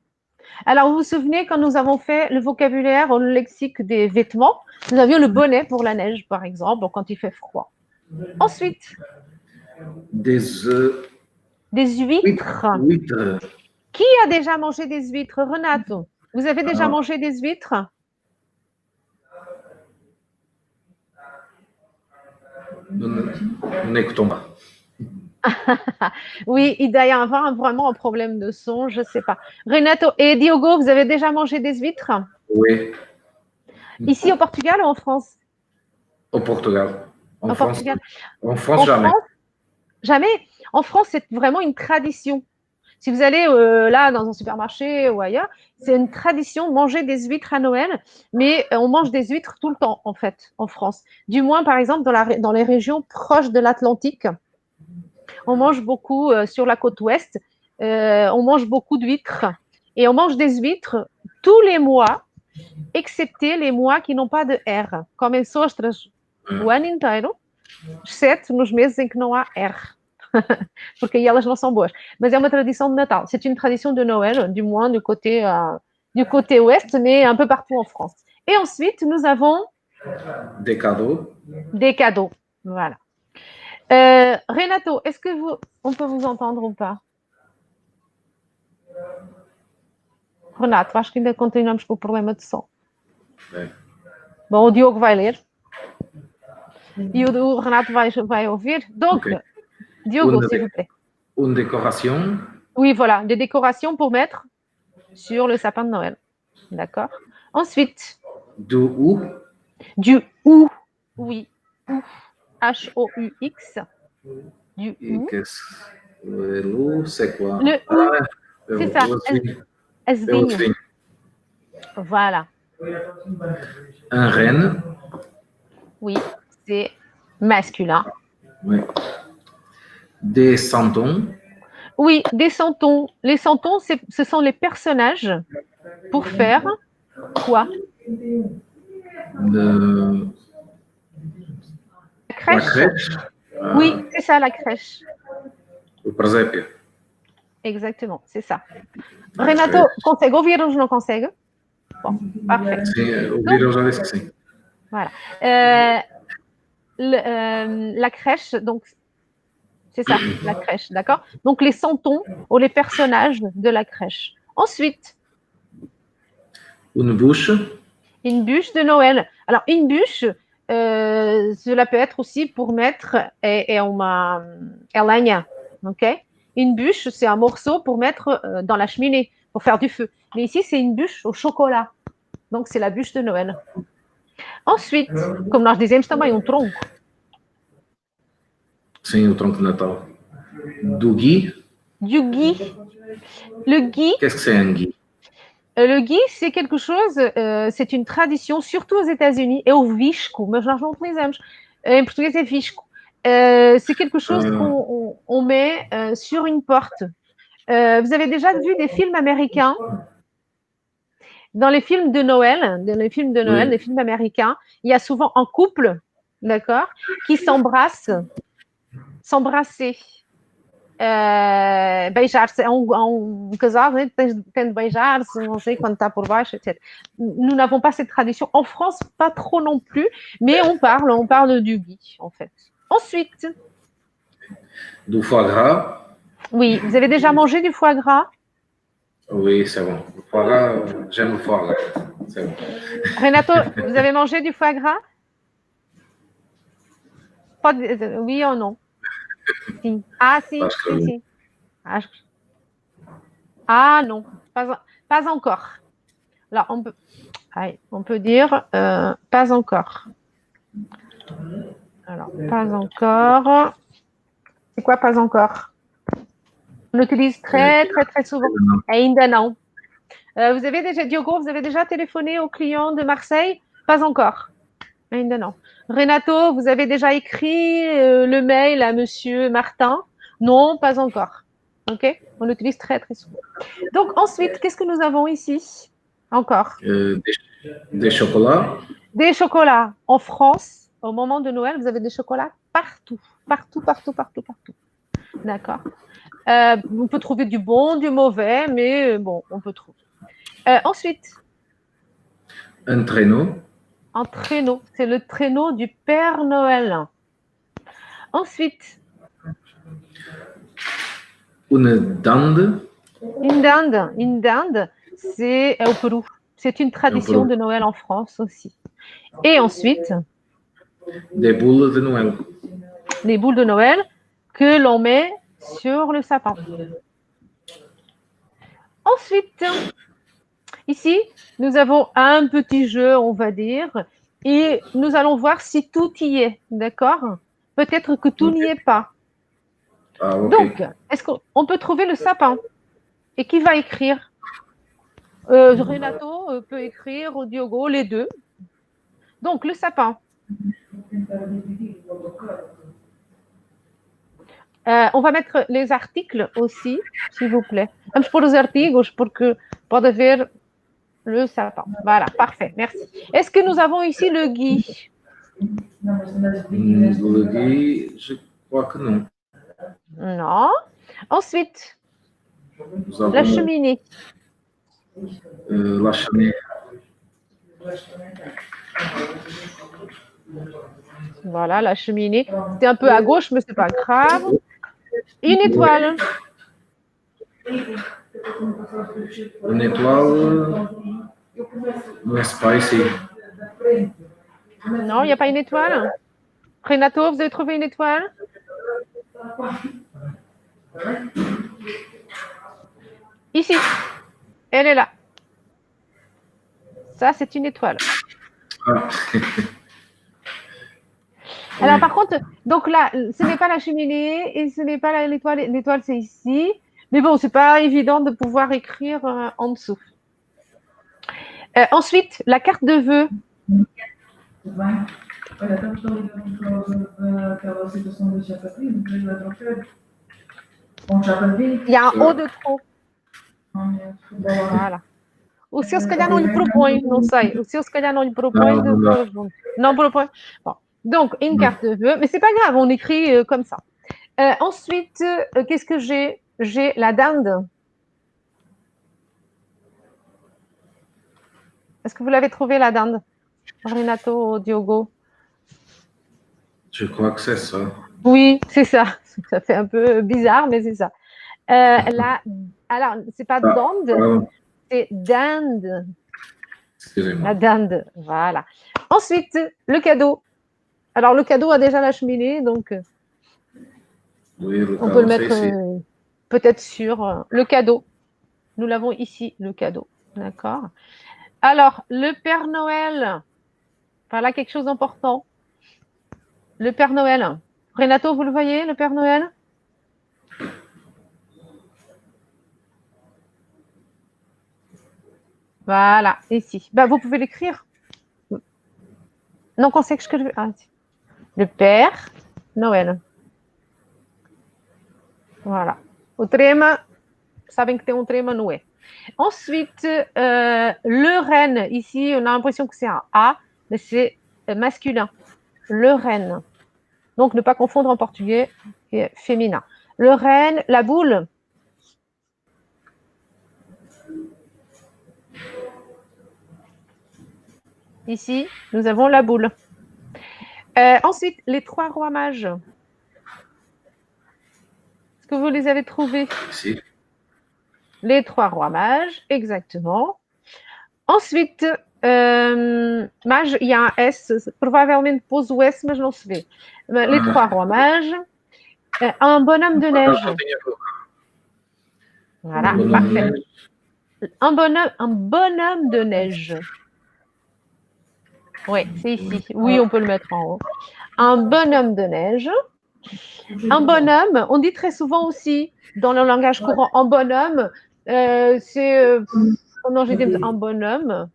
Alors, vous vous souvenez, quand nous avons fait le vocabulaire ou le lexique des vêtements, nous avions le bonnet pour la neige, par exemple, quand il fait froid. Ensuite, Des œufs. des huîtres. Huîtres. Qui a déjà mangé des huîtres? Renato, vous avez déjà mangé des huîtres? Nous n'écoutons pas. Oui, il doit y avoir vraiment un problème de son, je ne sais pas. Renato et Diogo, vous avez déjà mangé des huîtres? Oui, Ici au Portugal ou en France? au Portugal. En Au France, Portugal. en France, En jamais. France, jamais. En France, c'est vraiment une tradition. Si vous allez là dans un supermarché ou ailleurs, c'est une tradition de manger des huîtres à Noël, mais on mange des huîtres tout le temps en fait en France. Du moins, par exemple, dans les régions proches de l'Atlantique, on mange beaucoup sur la côte ouest, on mange beaucoup d'huîtres et on mange des huîtres tous les mois, excepté les mois qui n'ont pas de R. Comem ostras o ano inteiro, exceto nos meses em que não há R. Porque aí elas não são boas. Mas é uma tradição de Natal. C'est une tradition de Noël, du moins du côté ouest, mais un peu partout en France. Et ensuite, nous avons Des cadeaux. des cadeaux. Voilà. Renato, est-ce que on peut vous entendre ou pas? Renato, acho que ainda continuamos com o problema de som. É. Bom, o Diogo vai ler. E o Renato vai ouvir. Donc, Ok. Diogo, s'il vous plaît. Une décoration. Oui, voilà, des décorations pour mettre sur le sapin de Noël. D'accord. Ensuite, Du ou. du ou. Oui. Ou. H-O-U-X. Du Et ou. l'eau, c'est quoi? Le ou. c'est ça. Esvinho. Voilà. Un renne. Oui, c'est masculin. Oui. Des santons. Oui, des santons. Les santons, ce sont les personnages pour faire quoi? De... La crèche. La crèche. Oui, c'est ça, la crèche. O presépio. Exactement, c'est ça. Renato, consegue ouvir ou não consegue? Bon, parfait. Sim, ouviram já disse que sim. Voilà. La crèche, donc, c'est ça, la crèche, d'accord? Donc, les santons ou les personnages de la crèche. Ensuite, Une bûche. une bûche de Noël. Alors, une bûche, cela peut être aussi pour mettre uma lenha, ok? Une bûche, c'est un morceau pour mettre dans la cheminée, pour faire du feu. Mais ici, c'est une bûche au chocolat. Donc, c'est la bûche de Noël. Ensuite, como nós dizemos também, tronco. Sim, o tronco de Natal. Du gui. Du gui. Le gui. Qu'est-ce que c'est un gui? Le gui, c'est quelque chose, c'est une tradition, surtout aux États-Unis, et au visco, mas nós não utilizamos. Em português é visco. C'est quelque chose qu'on met sur une porte. Vous avez déjà vu des films américains? Dans les films de Noël, les films américains, il y a souvent un couple, d'accord, qui s'embrasser. Beijar-se, há casal, né? Tem de beijar-se, não sei, quando está por baixo, etc. Nous n'avons pas cette tradition. En France, pas trop non plus, mais on parle du gui, en fait. Ensuite. Du foie gras. Oui, vous avez déjà mangé du foie gras? Oui, c'est bon. Le foie gras, j'aime le foie gras. C'est bon. Renato, vous avez mangé du foie gras? Oui ou non? Si. Ah, si, si. Ah, non, pas encore. Alors, on peut dire pas encore. Alors, pas encore. C'est quoi pas encore? On l'utilise très souvent. Ainda não. Vous avez déjà, Diogo, vous avez déjà téléphoné au client de Marseille? Pas encore. Ainda não. Renato, vous avez déjà écrit le mail à Monsieur Martin? Non, pas encore. Ok? On l'utilise très souvent. Donc ensuite, qu'est-ce que nous avons ici? Encore. Des chocolats. Des chocolats. En France, au moment de Noël, vous avez des chocolats partout. Partout, partout, partout, partout. D'accord. On peut trouver du bon, du mauvais, mais bon, on peut trouver. Ensuite, Un traîneau. un traîneau. C'est le traîneau du Père Noël. Ensuite, Une dinde. une dinde. Une dinde, c'est au Pérou. C'est une tradition de Noël en France aussi. Et ensuite, Des boules de Noël. les boules de Noël que l'on met sur le sapin. Ensuite, ici, nous avons un petit jeu, on va dire, et nous allons voir si tout y est, d'accord? Peut-être que tout n'y est pas. Ah, ok. Donc, est-ce qu'on peut trouver le sapin? Et qui va écrire? Renato peut écrire, ou Diogo, les deux. Donc, le sapin. On va mettre les articles aussi, s'il vous plaît. Vamos pôr os artigos, porque pode haver le sapin. Voilà, parfait, merci. Est-ce que nous avons ici le gui? Le gui, je crois que non. Non. Ensuite, Nous avons la cheminée. la cheminée. Voilà, la cheminée. C'était un peu à gauche, mais c'est pas grave. Une étoile. Une étoile. Não é spicy. Non, il n'y a pas une étoile. Renato, vous avez trouvé une étoile? Ici. Elle est là. Ça, c'est une étoile. Ah. Alors, par contre, donc là, ce n'est pas la cheminée et ce n'est pas l'étoile. L'étoile, c'est ici. Mais bon, c'est pas évident de pouvoir écrire en dessous. Ensuite, la carte de vœux. Olha, estamos a lidar por causa daquela situação da chapa de vinho, do eletroférico. Com chapa de vinho. Il y a un haut de trop. Voilà. O seu, se calhar, não lhe propõe, não sei. O seu, se calhar, não lhe propõe de pôr junto. Não propõe. Bon. Donc, une carte de vœux, mais c'est pas grave, on écrit comme ça. Ensuite, qu'est-ce que j'ai? J'ai la dinde. Est-ce que vous l'avez trouvé, la dinde? Renato, Diogo? Je crois que c'est ça. Oui, c'est ça. Ça fait un peu bizarre, mais c'est ça. Alors, c'est pas dinde, c'est dinde. Excusez-moi. La dinde, voilà. Ensuite, le cadeau. Alors, le cadeau a déjà la cheminée, donc Oui, le on peut le cadeau, mettre c'est ici. peut-être sur le cadeau. Nous l'avons ici, le cadeau. D'accord. Alors, le Père Noël. Voilà quelque chose d'important. Le Père Noël. Renato, vous le voyez, le Père Noël? Voilà, ici. Bah, vous pouvez l'écrire. Não consegue escrever. Ah, le Père Noël. Voilà. O trema, sabem que tem trema no E. Ensuite, le renne. Ici, on a l'impression que c'est un A, mais c'est masculin. Le renne. Donc, ne pas confondre en portugais et féminin. Le renne, la boule. Ici, nous avons la boule. Ensuite, les trois rois mages. Est-ce que vous les avez trouvés? Ici. Les trois rois mages, exactement. Ensuite, mage, il y a un S. Provavelmente pôs o S, mas não se vê. Les trois rois mages. Un bonhomme de neige. Voilà, parfait. Un bonhomme de neige. Oui, c'est ici. Oui, on peut le mettre en haut. Un bonhomme de neige. Un bonhomme, on dit très souvent aussi, dans le langage courant, un bonhomme, c'est... Não, a gente diz um bonhomme,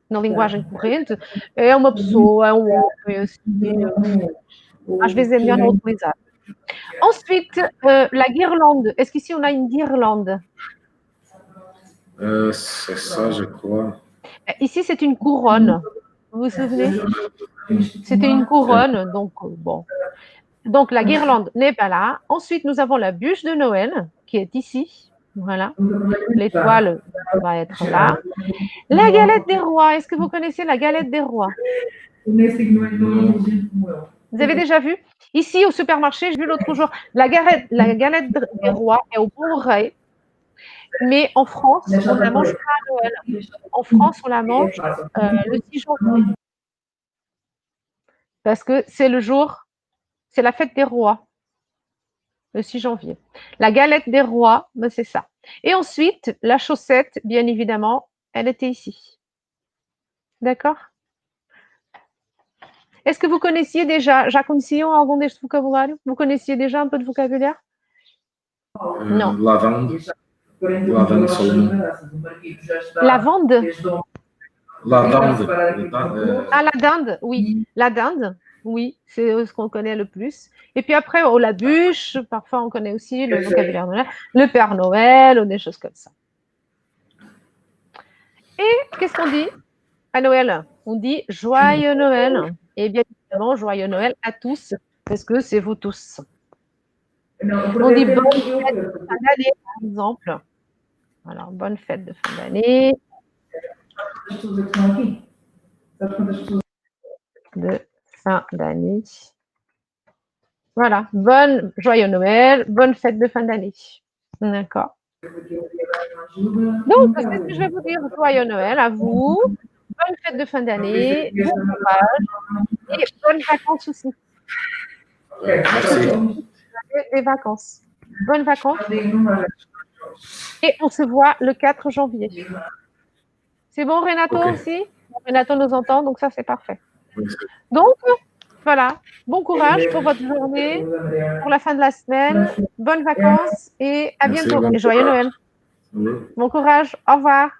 na linguagem corrente, é uma pessoa, é um homem, assim, às vezes é melhor não utilizar. Ensuite, la guirlande. Est-ce qu'ici on a une guirlande? C'est ça, je crois. Ici, c'est une couronne. Vous vous souvenez? C'était une couronne, donc bon. Donc, la guirlande n'est pas là. Ensuite, nous avons la bûche de Noël qui est ici. Voilà. L'étoile va être là. La galette des rois. Est-ce que vous connaissez la galette des rois? Vous avez déjà vu? Ici, au supermarché, j'ai vu l'autre jour, la galette des rois est au Bon-Ré. Mais en France, on ne la mange pas à Noël. En France, on la mange le 6 janvier. Parce que c'est le jour, c'est la fête des rois, le 6 janvier. La galette des rois, ben c'est ça. Et ensuite, la chaussette, bien évidemment, elle était ici. D'accord? Est-ce que vous connaissiez déjà, já conheciam algum deste vocabulário? Vous connaissiez déjà un peu de vocabulaire? Non. Lavande. Lavande seulement. Lavande? La dinde. Ah, la dinde, oui. La dinde, oui, c'est ce qu'on connaît le plus. Et puis après, oh, la bûche, parfois on connaît aussi le vocabulaire de Noël, le Père Noël, ou des choses comme ça. Et qu'est-ce qu'on dit à Noël? On dit Joyeux Noël. Et bien évidemment, Joyeux Noël à tous, parce que c'est vous tous. On dit bonne fête de fin d'année, par exemple. Alors, bonne fête de fin d'année. De fin d'année. Voilà, joyeux Noël, bonne fête de fin d'année. D'accord. Donc, c'est ce que je vais vous dire. Joyeux Noël à vous, bonne fête de fin d'année, bon courage et bonnes vacances aussi. Merci. Des vacances. Bonnes vacances. Et on se voit le 4 janvier. C'est bon, Renato aussi? Renato nous entend, donc ça, c'est parfait. Donc, voilà. Bon courage pour votre journée, pour la fin de la semaine. Bonnes vacances et à bientôt. Et joyeux Noël. Bon courage. Au revoir.